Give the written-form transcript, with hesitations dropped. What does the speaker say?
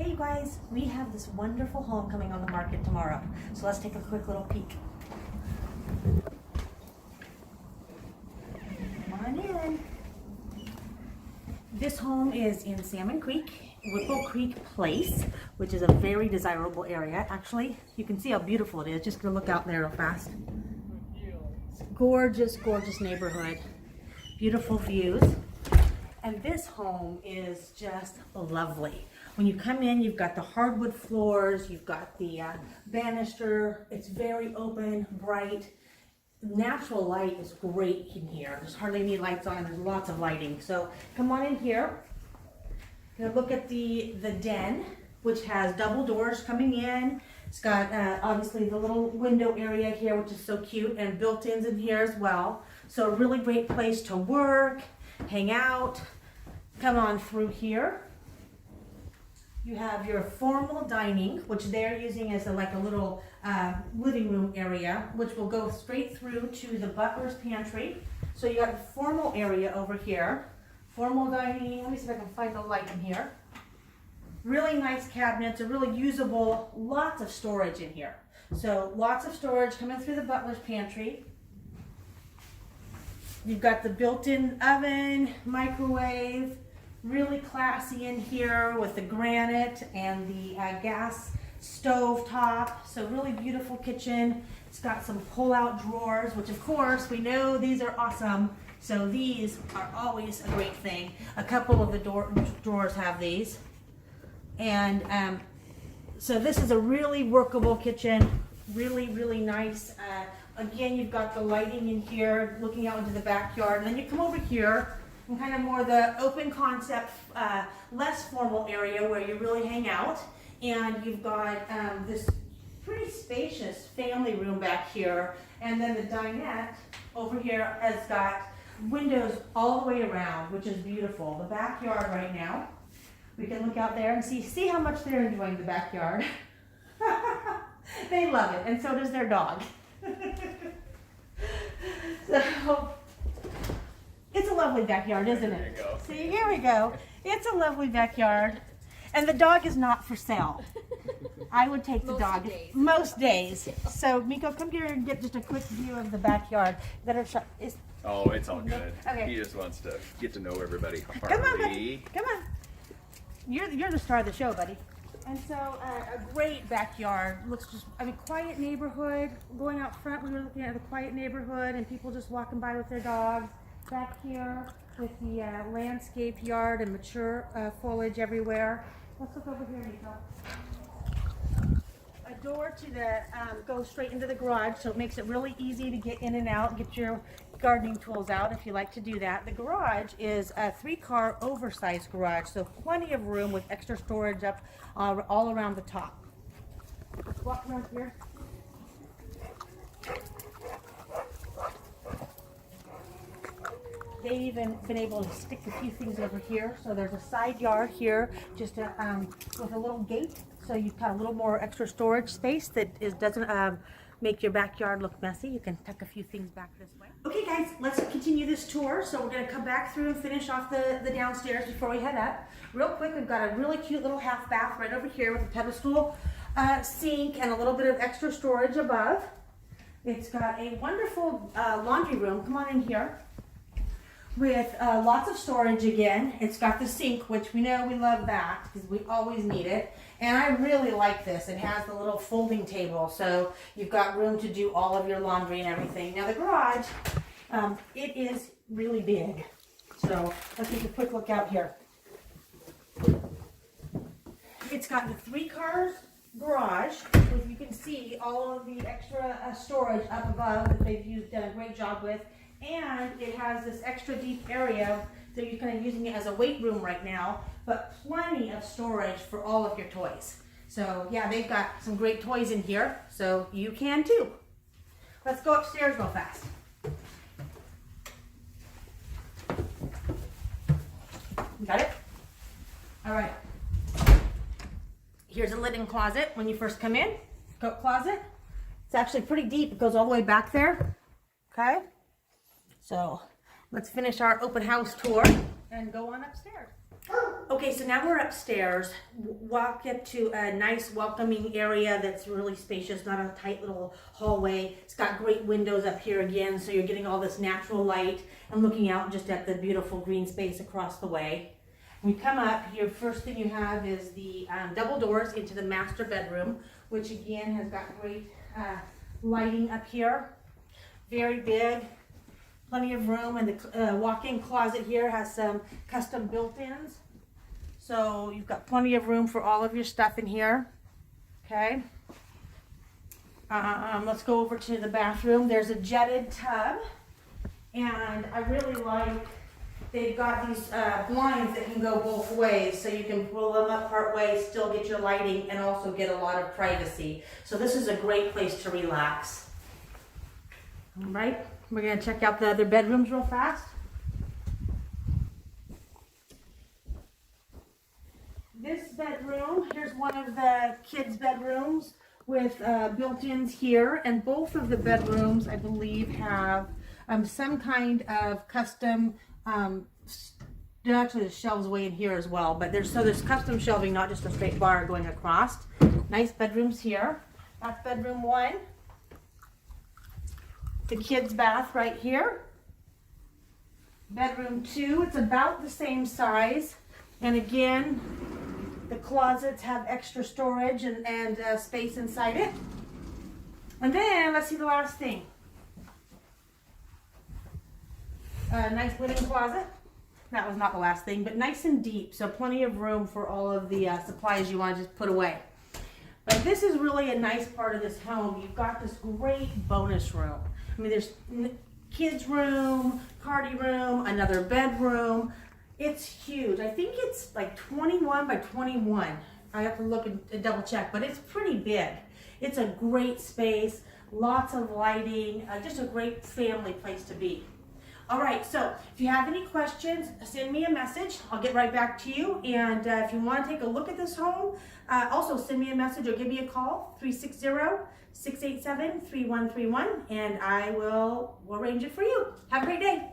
Hey you guys, we have this wonderful home coming on the market tomorrow. So let's take a quick little peek. Come on in. This home is in Salmon Creek, Whipple Creek Place, which is a very desirable area. Actually, you can see how beautiful it is. Just gonna look out there real fast. It's a gorgeous, gorgeous neighborhood. Beautiful views. And this home is just lovely. When you come in, you've got the hardwood floors, you've got the banister. It's very open, bright. Natural light is great in here. There's hardly any lights on, and there's lots of lighting. So come on in here. Gonna look at the den, which has double doors coming in. It's got obviously the little window area here, which is so cute, and built-ins in here as well. So a really great place to work, hang out. Come on through here. You have your formal dining, which they're using as a little living room area, which will go straight through to the butler's pantry. So you got the formal area over here. Formal dining. Let me see if I can find the light in here. Really nice cabinets, a really usable, lots of storage in here. So lots of storage coming through the butler's pantry. You've got the built-in oven, microwave. Really classy in here with the granite and the gas stove top. So really beautiful kitchen. It's got some pull-out drawers, which of course we know these are awesome. So these are always a great thing. A couple of the drawers have these. And so this is a really workable kitchen. Really, really nice. Again, you've got the lighting in here, looking out into the backyard. And then you come over here and kind of more the open concept, less formal area where you really hang out. And you've got this pretty spacious family room back here. And then the dinette over here has got windows all the way around, which is beautiful. The backyard right now, we can look out there and see how much they're enjoying the backyard. They love it, and so does their dog. So, it's a lovely backyard, isn't it? See, here we go. It's a lovely backyard. And the dog is not for sale. I would take the dog most days. So, Miko, come here and get just a quick view of the backyard. Oh, it's all good. Okay. He just wants to get to know everybody. Come on, buddy. Come on. You're the star of the show, buddy. And so a great backyard. Looks just, quiet neighborhood. Going out front, we were looking at a quiet neighborhood and people just walking by with their dogs. Back here with the landscape yard and mature foliage everywhere. Let's look over here, Nico. A door to the goes straight into the garage, so it makes it really easy to get in and out, get your gardening tools out if you like to do that. The garage is a 3-car oversized garage, so plenty of room with extra storage up all around the top. Let's walk around here. They've even been able to stick a few things over here. So there's a side yard here, just with a little gate. So you've got a little more extra storage space that doesn't make your backyard look messy. You can tuck a few things back this way. Okay guys, let's continue this tour. So we're gonna come back through and finish off the downstairs before we head up. Real quick, we've got a really cute little half bath right over here with a pedestal sink and a little bit of extra storage above. It's got a wonderful laundry room. Come on in here. With lots of storage again. It's got the sink, which we know we love that because we always need it. And I really like this. It has the little folding table, so you've got room to do all of your laundry and everything. Now the garage, it is really big. So let's take a quick look out here. It's got the 3-car garage, so you can see all of the extra storage up above that they've done a great job with. And it has this extra deep area, so you're kind of using it as a weight room right now, but plenty of storage for all of your toys. So yeah, they've got some great toys in here, so you can too. Let's go upstairs real fast. Got it? All right. Here's a linen closet when you first come in. Coat closet. It's actually pretty deep. It goes all the way back there. Okay? So let's finish our open house tour and go on upstairs. Okay, so now we're upstairs. Walk up to a nice welcoming area that's really spacious, not a tight little hallway. It's got great windows up here again, so you're getting all this natural light and looking out just at the beautiful green space across the way. When you come up, your first thing you have is the double doors into the master bedroom, which again has got great lighting up here. Very big, plenty of room, and the walk-in closet here has some custom built-ins. So you've got plenty of room for all of your stuff in here. Okay. Let's go over to the bathroom. There's a jetted tub, and I really like, they've got these blinds that can go both ways, so you can pull them up part way, still get your lighting, and also get a lot of privacy. So this is a great place to relax. All right, we're gonna check out the other bedrooms real fast. This bedroom, here's one of the kids' bedrooms with built-ins here, and both of the bedrooms, I believe, have some kind of custom, actually the shelves way in here as well, but there's custom shelving, not just a straight bar going across. Nice bedrooms here. That's bedroom 1. The kids' bath right here. Bedroom 2, it's about the same size, and again, the closets have extra storage and space inside it. And then, let's see the last thing. A nice linen closet. That was not the last thing, but nice and deep, so plenty of room for all of the supplies you want to just put away. But this is really a nice part of this home. You've got this great bonus room. I mean, there's kids' room, party room, another bedroom. It's huge. I think it's like 21 by 21. I have to look and double check, but it's pretty big. It's a great space, lots of lighting, just a great family place to be. All right, so if you have any questions, send me a message. I'll get right back to you. And if you want to take a look at this home, also send me a message or give me a call, 360-687-3131, and I will arrange it for you. Have a great day.